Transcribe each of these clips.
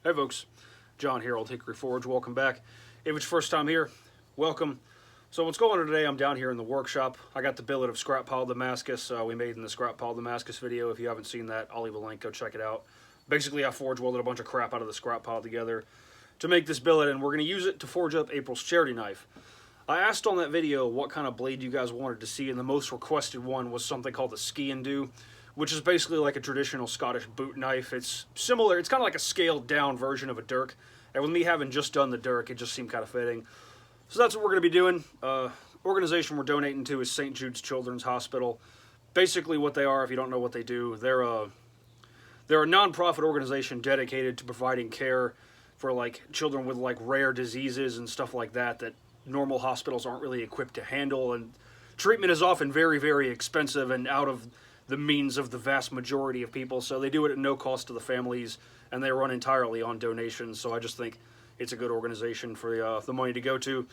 Hey folks, John here, Old Hickory Forge. Welcome back. If it's your first time here, welcome. So what's going on today, I'm down here in the workshop. I got the billet of scrap pile Damascus we made in the scrap pile Damascus video. If you haven't seen that, I'll leave a link, go check it out. Basically, I forge welded a bunch of crap out of the scrap pile together to make this billet, and we're going to use it to forge up April's charity knife. I asked on that video what kind of blade you guys wanted to see, and the most requested one was something called the Sgian, which is basically like a traditional Scottish boot knife. It's similar, it's kind of like a scaled down version of a dirk, and with me having just done the dirk, it just seemed kind of fitting. So that's what we're going to be doing. Organization we're donating to is St. Jude's Children's Hospital. Basically what they are, if you don't know what they do, they're a non-profit organization dedicated to providing care for like children with like rare diseases and stuff like that that normal hospitals aren't really equipped to handle, and treatment is often very, very expensive and out of the means of the vast majority of people, so they do it at no cost to the families, and they run entirely on donations. So I just think it's a good organization for the money to go to.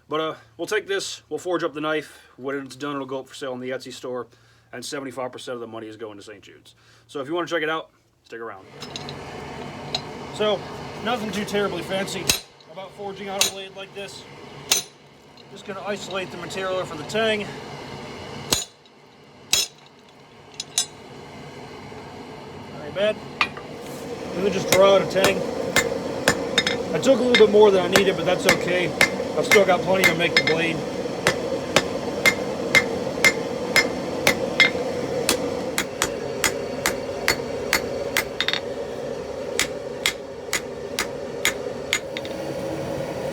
But we'll take this, we'll forge up the knife. When it's done, it'll go up for sale on the Etsy store, and 75% of the money is going to St. Jude's. So if you want to check it out, stick around. So nothing too terribly fancy about forging out a blade like this. Just going to isolate the material for the tang. Bad. And then just draw out a tang. I took a little bit more than I needed, but that's okay. I've still got plenty to make the blade.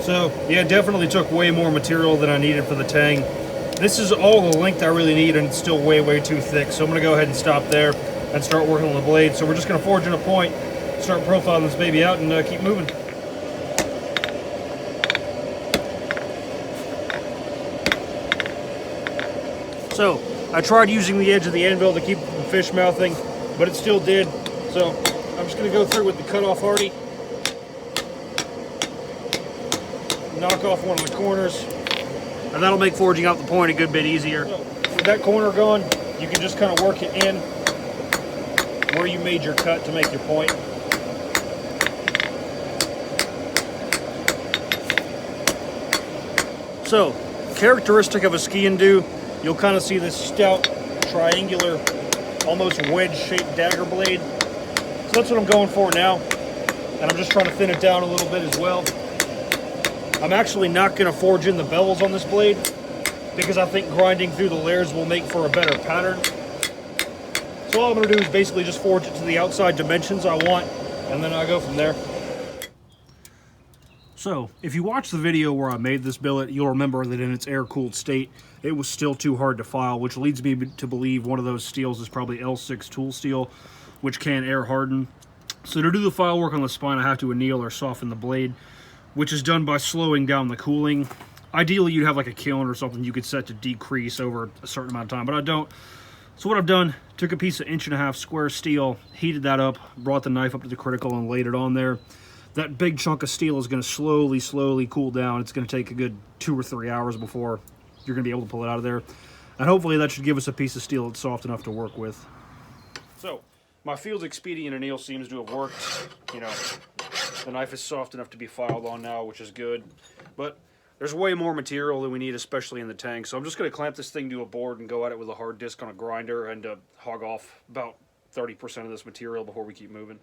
So, yeah, definitely took way more material than I needed for the tang. This is all the length I really need, and it's still way, way too thick. So I'm going to go ahead and stop there and start working on the blade. So we're just going to forge in a point, start profiling this baby out, and keep moving. So I tried using the edge of the anvil to keep it from fish mouthing, but it still did. So I'm just going to go through with the cutoff hardy, knock off one of the corners, and that'll make forging out the point a good bit easier. So with that corner gone, you can just kind of work it in where you made your cut to make your point. So, characteristic of a Sgian, you'll kind of see this stout, triangular, almost wedge-shaped dagger blade. So that's what I'm going for now, and I'm just trying to thin it down a little bit as well. I'm actually not going to forge in the bevels on this blade because I think grinding through the layers will make for a better pattern. So all I'm going to do is basically just forge it to the outside dimensions I want, and then I go from there. So, if you watch the video where I made this billet, you'll remember that in its air-cooled state, it was still too hard to file, which leads me to believe one of those steels is probably L6 tool steel, which can air harden. So to do the file work on the spine, I have to anneal or soften the blade, which is done by slowing down the cooling. Ideally, you'd have like a kiln or something you could set to decrease over a certain amount of time, but I don't. So what I've done, took a piece of 1.5" square steel, heated that up, brought the knife up to the critical and laid it on there. That big chunk of steel is going to slowly cool down. It's going to take a good 2 or 3 hours before you're going to be able to pull it out of there. And hopefully that should give us a piece of steel that's soft enough to work with. So, my Field Expedient anneal seems to have worked. You know, the knife is soft enough to be filed on now, which is good. But there's way more material than we need, especially in the tang. So I'm just going to clamp this thing to a board and go at it with a hard disc on a grinder and hog off about 30% of this material before we keep moving.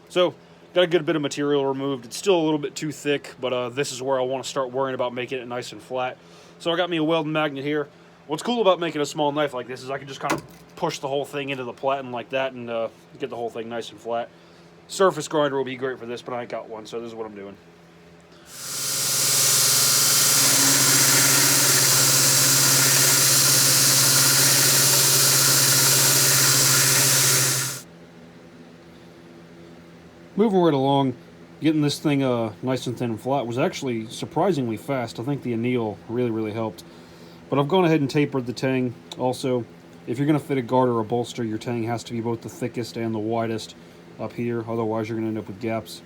So, got a good bit of material removed. It's still a little bit too thick, but this is where I want to start worrying about making it nice and flat. So I got me a welding magnet here. What's cool about making a small knife like this is I can just kind of push the whole thing into the platen like that and get the whole thing nice and flat. Surface grinder will be great for this, but I ain't got one, so this is what I'm doing. Moving right along, getting this thing nice and thin and flat was actually surprisingly fast. I think the anneal really helped. But I've gone ahead and tapered the tang. Also, if you're going to fit a guard or a bolster, your tang has to be both the thickest and the widest up here. Otherwise, you're going to end up with gaps.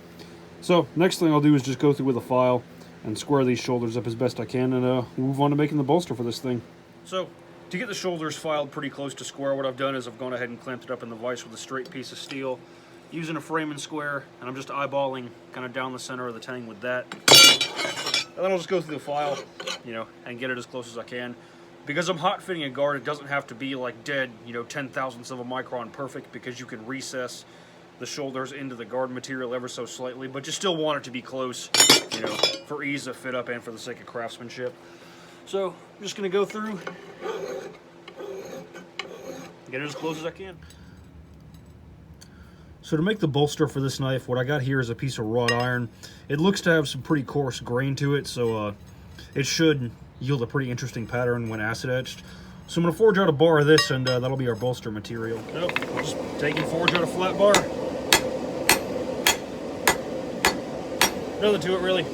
So, next thing I'll do is just go through with a file and square these shoulders up as best I can and move on to making the bolster for this thing. So, To get the shoulders filed pretty close to square, what I've done is I've gone ahead and clamped it up in the vise with a straight piece of steel, using a frame and square, and I'm just eyeballing kind of down the center of the tang with that. And then I'll just go through the file, you know, and get it as close as I can. Because I'm hot fitting a guard, it doesn't have to be like dead, you know, 10,000ths of a micron perfect, because you can recess the shoulders into the guard material ever so slightly, but you still want it to be close, you know, for ease of fit up and for the sake of craftsmanship. So I'm just going to go through, get it as close as I can. So to make the bolster for this knife, what I got here is a piece of wrought iron. It looks to have some pretty coarse grain to it, so it should yield a pretty interesting pattern when acid etched. So I'm going to forge out a bar of this, and that'll be our bolster material. So I'll just take and forge out a flat bar. Nothing to it really.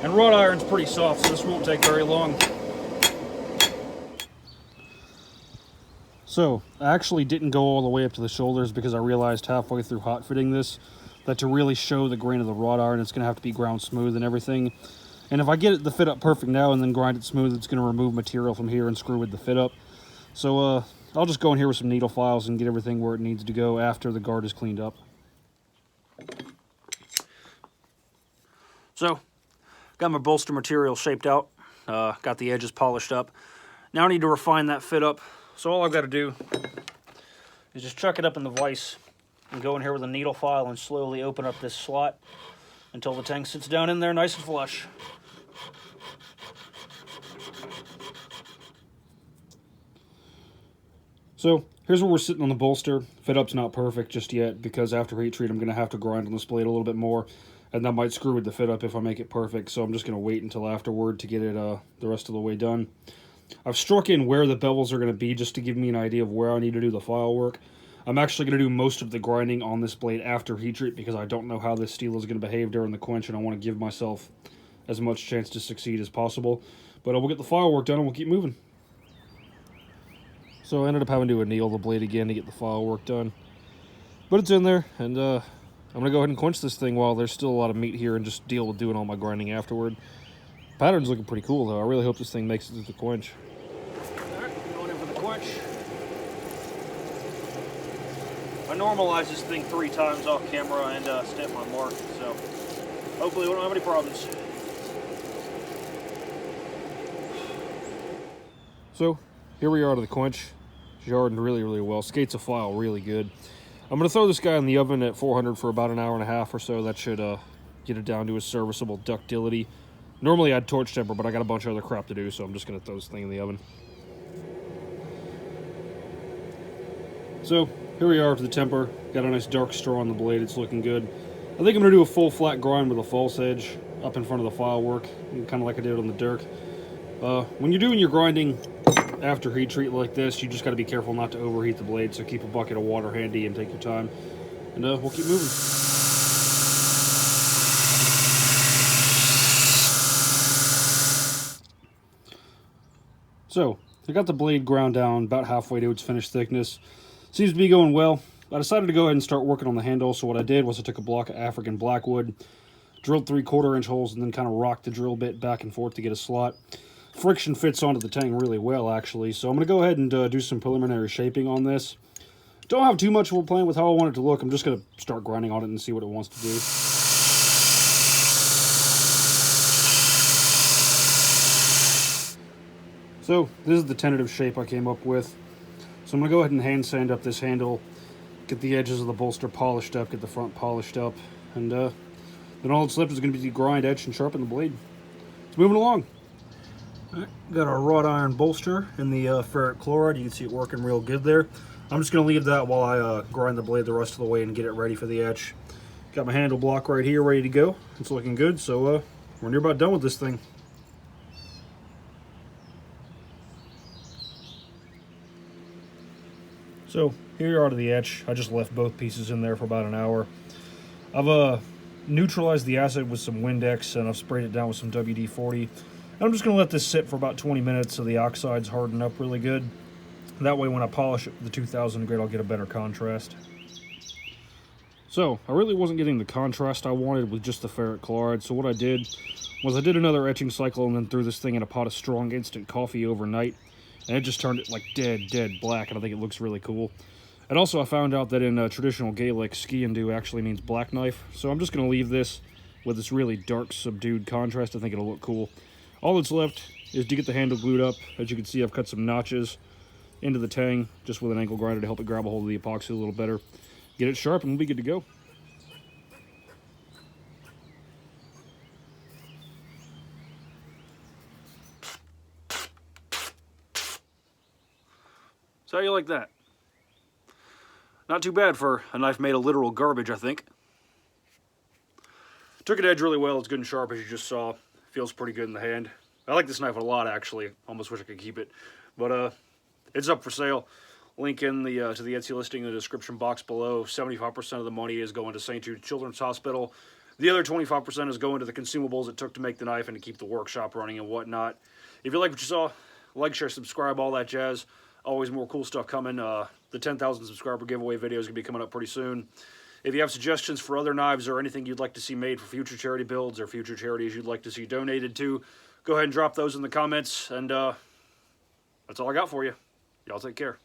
And wrought iron's pretty soft, so this won't take very long. So I actually didn't go all the way up to the shoulders because I realized halfway through hot fitting this that to really show the grain of the wrought iron, it's going to have to be ground smooth and everything. And if I get it the fit up perfect now and then grind it smooth, it's going to remove material from here and screw with the fit up. So I'll just go in here with some needle files and get everything where it needs to go after the guard is cleaned up. So, got my bolster material shaped out, got the edges polished up. Now I need to refine that fit up. So all I've got to do is just chuck it up in the vise and go in here with a needle file and slowly open up this slot until the tang sits down in there nice and flush. So here's where we're sitting on the bolster. Fit up's not perfect just yet because after heat treat I'm going to have to grind on this blade a little bit more, and that might screw with the fit up if I make it perfect, so I'm just going to wait until afterward to get it the rest of the way done. I've struck in where the bevels are going to be just to give me an idea of where I need to do the file work. I'm actually going to do most of the grinding on this blade after heat treat because I don't know how this steel is going to behave during the quench, and I want to give myself as much chance to succeed as possible. But we'll get the file work done and we'll keep moving. So I ended up having to anneal the blade again to get the file work done. But it's in there, and I'm going to go ahead and quench this thing while there's still a lot of meat here and just deal with doing all my grinding afterward. Pattern's looking pretty cool though. I really hope this thing makes it through the quench. Alright, going in for the quench. I normalize this thing 3 times off camera and stamp my mark, so hopefully we don't have any problems. So here we are to the quench. It's hardened really, really well. Skates a file really good. I'm going to throw this guy in the oven at 400 for about an hour and a half or so. That should get it down to a serviceable ductility. Normally I'd torch temper, but I got a bunch of other crap to do, so I'm just going to throw this thing in the oven. So here we are to the temper. Got a nice dark straw on the blade. It's looking good. I think I'm going to do a full flat grind with a false edge up in front of the file work, kind of like I did on the dirk. When you're doing your grinding after heat treat like this, you just got to be careful not to overheat the blade, so keep a bucket of water handy and take your time. And we'll keep moving. So, I got the blade ground down about halfway to its finished thickness. Seems to be going well. I decided to go ahead and start working on the handle, so what I did was I took a block of African blackwood, drilled 3/4 inch holes, and then kind of rocked the drill bit back and forth to get a slot. Friction fits onto the tang really well, actually, so I'm going to go ahead and do some preliminary shaping on this. Don't have too much of a plan with how I want it to look. I'm just going to start grinding on it and see what it wants to do. So, this is the tentative shape I came up with. So I'm going to go ahead and hand sand up this handle, get the edges of the bolster polished up, get the front polished up, and then all that's left is going to be to grind, etch, and sharpen the blade. It's moving along. All right, got our wrought iron bolster in the ferric chloride. You can see it working real good there. I'm just going to leave that while I grind the blade the rest of the way and get it ready for the etch. Got my handle block right here ready to go. It's looking good, so we're near about done with this thing. So here you are to the etch. I just left both pieces in there for about an hour. I've neutralized the acid with some Windex and I've sprayed it down with some WD-40. And I'm just going to let this sit for about 20 minutes so the oxides harden up really good. That way when I polish it with the 2000 grit, I'll get a better contrast. So I really wasn't getting the contrast I wanted with just the ferric chloride, so what I did was I did another etching cycle and then threw this thing in a pot of strong instant coffee overnight. and it just turned it like dead black, and I think it looks really cool. And also I found out that in traditional Gaelic, Sgian dubh actually means black knife, so I'm just going to leave this with this really dark, subdued contrast. I think it'll look cool. All that's left is to get the handle glued up. As you can see, I've cut some notches into the tang just with an angle grinder to help it grab a hold of the epoxy a little better. Get it sharp and we'll be good to go. So how you like that? Not too bad for a knife made of literal garbage, I think. Took it edge really well. It's good and sharp, as you just saw. Feels pretty good in the hand. I like this knife a lot, actually. Almost wish I could keep it. But it's up for sale. Link in the to the Etsy listing in the description box below. 75% of the money is going to St. Jude Children's Hospital. The other 25% is going to the consumables it took to make the knife and to keep the workshop running and whatnot. If you like what you saw, like, share, subscribe, all that jazz. Always more cool stuff coming. The 10,000 subscriber giveaway video is going to be coming up pretty soon. If you have suggestions for other knives or anything you'd like to see made for future charity builds or future charities you'd like to see donated to, go ahead and drop those in the comments. And that's all I got for you. Y'all take care.